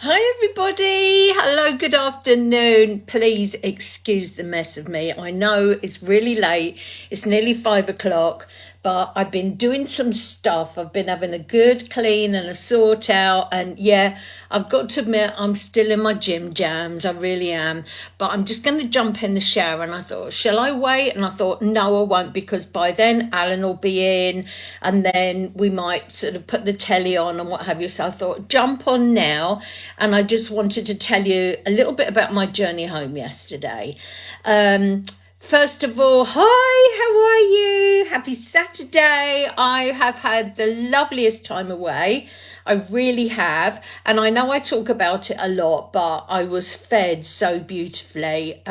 Hi everybody, hello, good afternoon. Please excuse the mess of me. I know it's really late, it's nearly 5 o'clock, but I've been doing some stuff. I've been having a good clean and a sort out, and yeah, I've got to admit I'm still in my gym jams, I really am. But I'm just going to jump in the shower, and I thought, shall I wait? And I thought, no, I won't, because by then Alan will be in, and then we might sort of put the telly on and what have you. So I thought, jump on now. And I just wanted to tell you a little bit about my journey home yesterday. First of all, hi, how are you? Happy Saturday. I have had the loveliest time away. I really have. And I know I talk about it a lot, but I was fed so beautifully.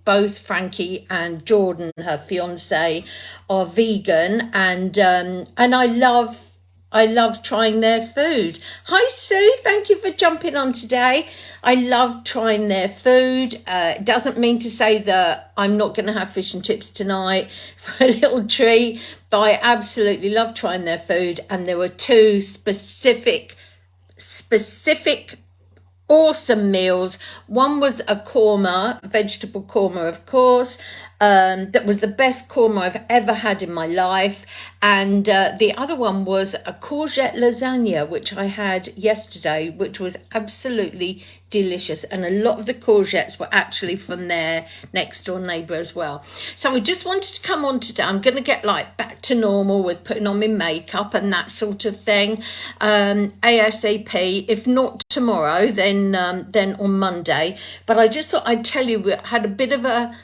Both Frankie and Jordan, her fiance, are vegan, and I love trying their food. Hi Sue, thank you for jumping on today. I love trying their food. It doesn't mean to say that I'm not going to have fish and chips tonight for a little treat, but I absolutely love trying their food. And there were two specific awesome meals. One was a korma, vegetable korma, of course. That was the best korma I've ever had in my life. And the other one was a courgette lasagna, which I had yesterday, which was absolutely delicious. And a lot of the courgettes were actually from their next door neighbour as well. So I just wanted to come on today. I'm going to get like back to normal with putting on my makeup and that sort of thing, ASAP. If not tomorrow, then on Monday. But I just thought I'd tell you, we had a bit of a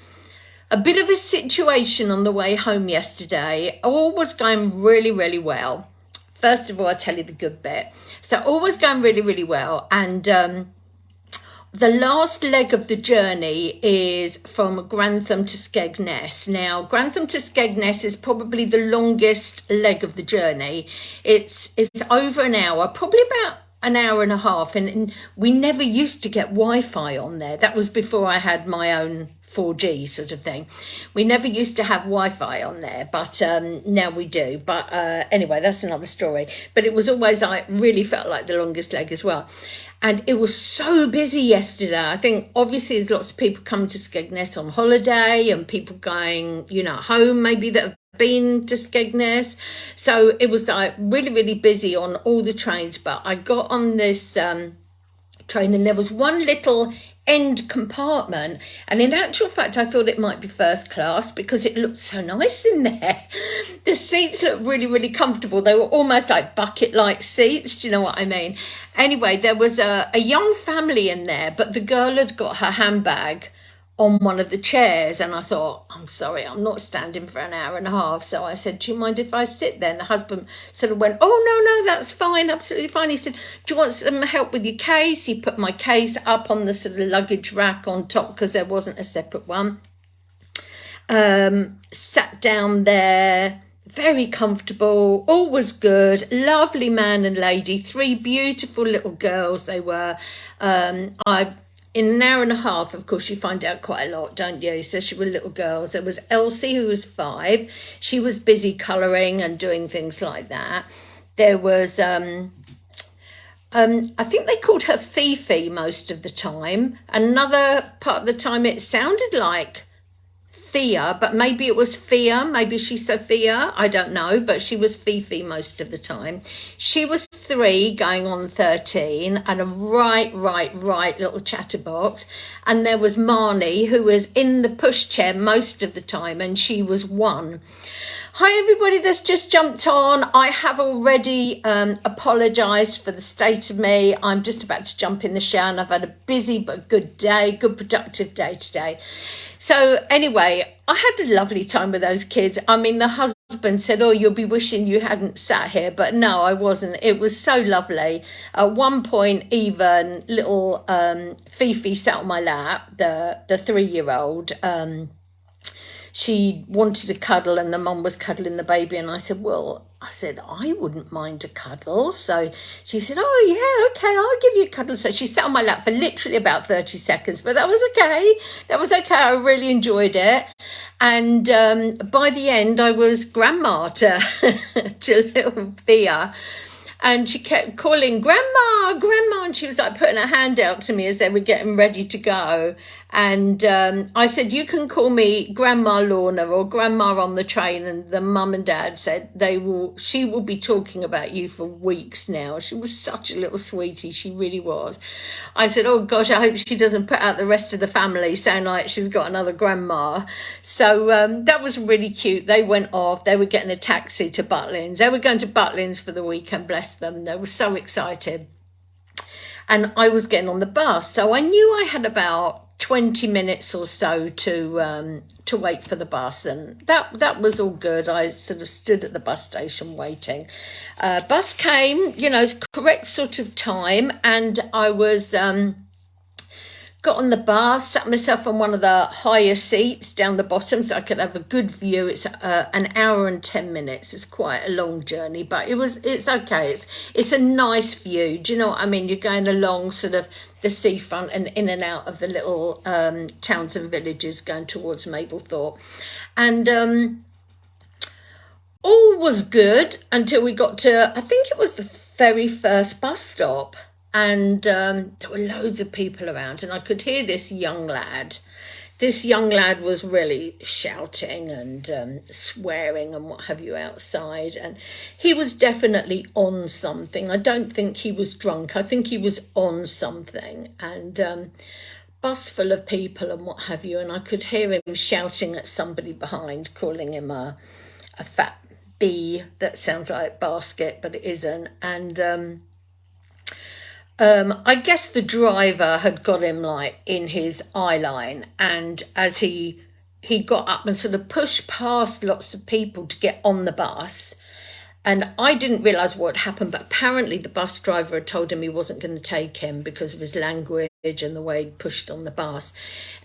situation on the way home yesterday. All was going really, really well. First of all, I'll tell you the good bit. So all was going really, really well. And the last leg of the journey is from Grantham to Skegness. Now, Grantham to Skegness is probably the longest leg of the journey. It's over an hour, probably about an hour and a half, and we never used to get Wi-Fi on there. That was before I had my own 4G sort of thing. We never used to have Wi-Fi on there, but now we do. But anyway, that's another story. But it was always like, really felt like the longest leg as well. And it was so busy yesterday. I think obviously there's lots of people coming to Skegness on holiday and people going, home maybe that have been to Skegness. So it was like really, really busy on all the trains. But I got on this train, and there was one little end compartment, and in actual fact I thought it might be first class because it looked so nice in there. The seats looked really, really comfortable. They were almost like bucket-like seats, do you know what I mean? Anyway, there was a young family in there, but the girl had got her handbag on one of the chairs, and I thought, I'm sorry, I'm not standing for an hour and a half. So I said, do you mind if I sit there? And the husband sort of went, oh, no, that's fine, absolutely fine. He said, do you want some help with your case? He put my case up on the sort of luggage rack on top because there wasn't a separate one. Sat down there, very comfortable, all was good, lovely man and lady, three beautiful little girls they were. In an hour and a half, of course, you find out quite a lot, don't you? So she were little girls. There was Elsie, who was 5. She was busy colouring and doing things like that. There was, I think they called her Fifi most of the time. Another part of the time it sounded like Thea, but maybe it was Fia, maybe she's Sophia, I don't know, but she was Fifi most of the time. She was 3 going on 13 and a right little chatterbox. And there was Marnie, who was in the pushchair most of the time, and she was 1. Hi everybody that's just jumped on. I have already apologised for the state of me. I'm just about to jump in the shower, and I've had a busy but good day, good productive day today. So anyway, I had a lovely time with those kids. I mean, the husband said, oh, you'll be wishing you hadn't sat here. But no, I wasn't. It was so lovely. At one point, even little Fifi sat on my lap, the 3-year-old. She wanted to cuddle, and the mum was cuddling the baby. And I said, I wouldn't mind a cuddle. So she said, oh, yeah, okay, I'll give you a cuddle. So she sat on my lap for literally about 30 seconds, but that was okay. That was okay. I really enjoyed it. And by the end, I was grandma to little Thea. And she kept calling, Grandma, Grandma, and she was like putting her hand out to me as they were getting ready to go. And I said, you can call me Grandma Lorna or Grandma on the train. And the mum and dad said she will be talking about you for weeks now. She was such a little sweetie, she really was. I said, oh gosh, I hope she doesn't put out the rest of the family sound like she's got another grandma. So that was really cute. They went off, they were getting a taxi to Butlins. They were going to Butlins for the weekend, bless them. They were so excited. And I was getting on the bus. So I knew I had about 20 minutes or so to wait for the bus, and that was all good. I sort of stood at the bus station waiting. Bus came, correct sort of time, and I was got on the bus, sat myself on one of the higher seats down the bottom so I could have a good view. It's an hour and 10 minutes. It's quite a long journey, but it's okay. It's a nice view. Do you know what I mean? You're going along sort of the seafront and in and out of the little towns and villages going towards Mablethorpe. And all was good until we got to, I think it was the very first bus stop. And there were loads of people around, and I could hear this young lad. This young lad was really shouting and swearing and what have you outside, and he was definitely on something. I don't think he was drunk. I think he was on something, and bus full of people and what have you, and I could hear him shouting at somebody behind, calling him a fat bee. That sounds like basket, but it isn't. And I guess the driver had got him like in his eye line, and as he got up and sort of pushed past lots of people to get on the bus, and I didn't realise what had happened, but apparently the bus driver had told him he wasn't going to take him because of his language and the way he pushed on the bus.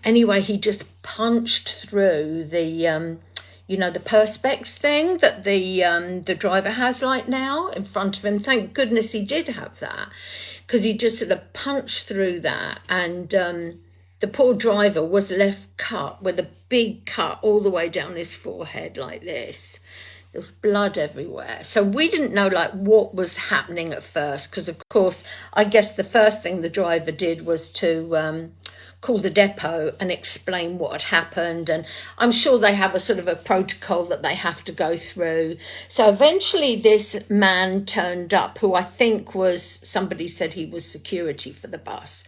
Anyway, he just punched through the the perspex thing that the driver has like now in front of him. Thank goodness he did have that, because he just sort of punched through that, and the poor driver was left cut with a big cut all the way down his forehead like this. There was blood everywhere. So we didn't know like what was happening at first, because of course I guess the first thing the driver did was to call the depot and explain what had happened, and I'm sure they have a sort of a protocol that they have to go through. So eventually this man turned up, who I think was, somebody said he was security for the bus.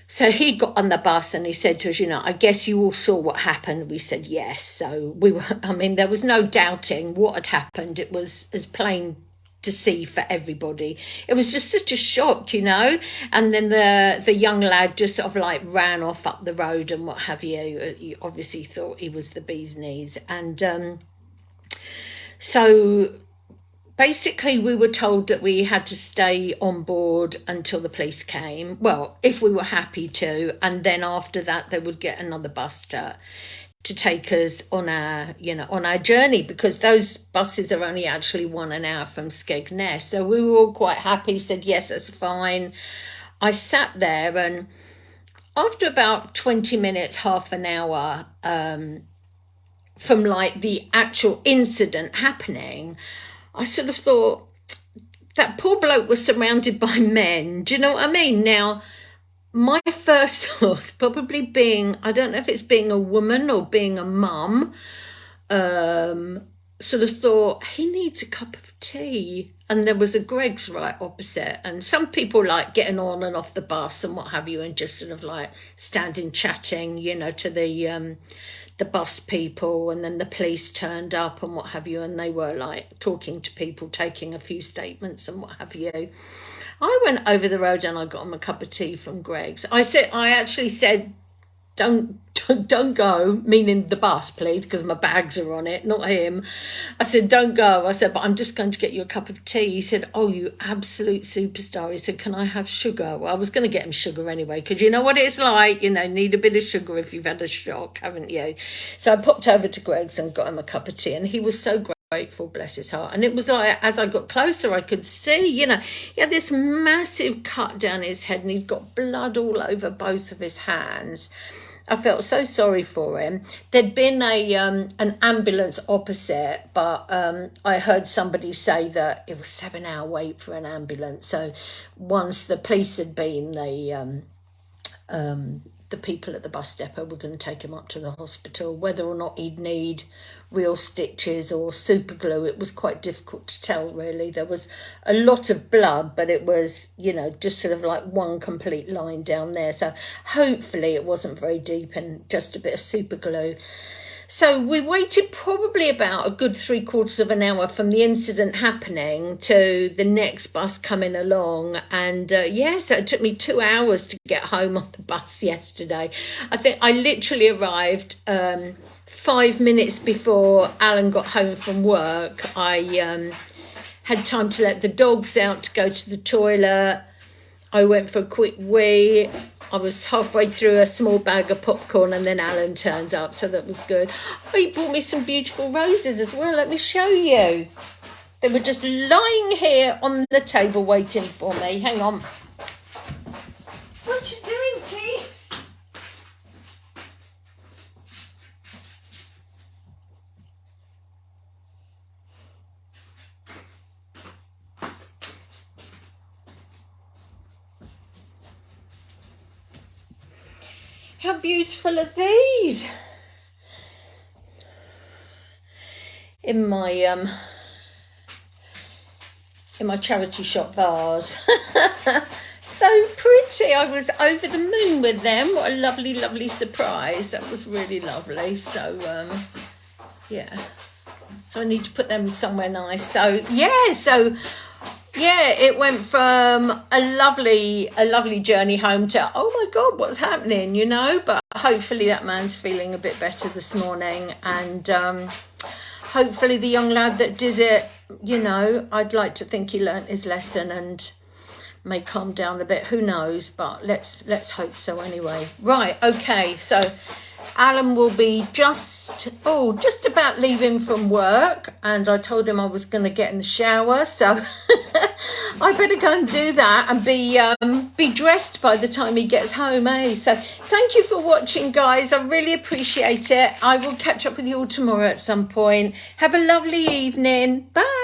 So he got on the bus and he said to us, I guess you all saw what happened. We said yes. So there was no doubting what had happened. It was as plain to see for everybody. It was just such a shock, and then the young lad just sort of like ran off up the road and what have you. You obviously thought he was the bee's knees. And so basically we were told that we had to stay on board until the police came, well, if we were happy to, and then after that they would get another bus to take us on our journey, because those buses are only actually 1 hour from Skegness. So we were all quite happy, said yes, that's fine. I sat there, and after about 20 minutes, half an hour from like the actual incident happening, I sort of thought, that poor bloke was surrounded by men. Do you know what I mean? Now, my first thought, probably being, I don't know if it's being a woman or being a mum, sort of thought, he needs a cup of tea. And there was a Greggs right opposite. And some people like getting on and off the bus and what have you, and just sort of like standing chatting, to the bus people. And then the police turned up and what have you, and they were like talking to people, taking a few statements and what have you. I went over the road and I got him a cup of tea from Greggs. I actually said, don't go, meaning the bus, please, because my bags are on it, not him. I said, don't go. I said, but I'm just going to get you a cup of tea. He said, oh, you absolute superstar. He said, can I have sugar? Well, I was going to get him sugar anyway, because you know what it's like, need a bit of sugar if you've had a shock, haven't you? So I popped over to Greggs and got him a cup of tea, and he was so grateful, bless his heart. And it was like, as I got closer, I could see, he had this massive cut down his head, and he'd got blood all over both of his hands. I felt so sorry for him. There'd been an ambulance opposite, but I heard somebody say that it was 7 hour wait for an ambulance. So once the police had been, the people at the bus depot were going to take him up to the hospital. Whether or not he'd need real stitches or super glue, it was quite difficult to tell, really. There was a lot of blood, but it was, you know, just sort of like one complete line down there. So hopefully it wasn't very deep and just a bit of super glue. So we waited probably about a good 3/4 of an hour from the incident happening to the next bus coming along. And so it took me 2 hours to get home on the bus yesterday. I think I literally arrived 5 minutes before Alan got home from work. I had time to let the dogs out to go to the toilet. I went for a quick wee. I was halfway through a small bag of popcorn and then Alan turned up, so that was good. Oh, he brought me some beautiful roses as well. Let me show you. They were just lying here on the table waiting for me. Hang on. What you doing, Keeks? How beautiful are these? In my charity shop vase. So pretty. I was over the moon with them. What a lovely, lovely surprise. That was really lovely. So yeah. So I need to put them somewhere nice. So yeah, it went from a lovely journey home to, oh my God, what's happening, you know? But hopefully that man's feeling a bit better this morning. And hopefully the young lad that did it, you know, I'd like to think he learnt his lesson and may calm down a bit. Who knows? But let's hope so anyway. Right, okay, so Alan will be just about leaving from work, and I told him I was going to get in the shower, so I better go and do that and be dressed by the time he gets home, eh? So thank you for watching, guys. I really appreciate it. I will catch up with you all tomorrow at some point. Have a lovely evening. Bye.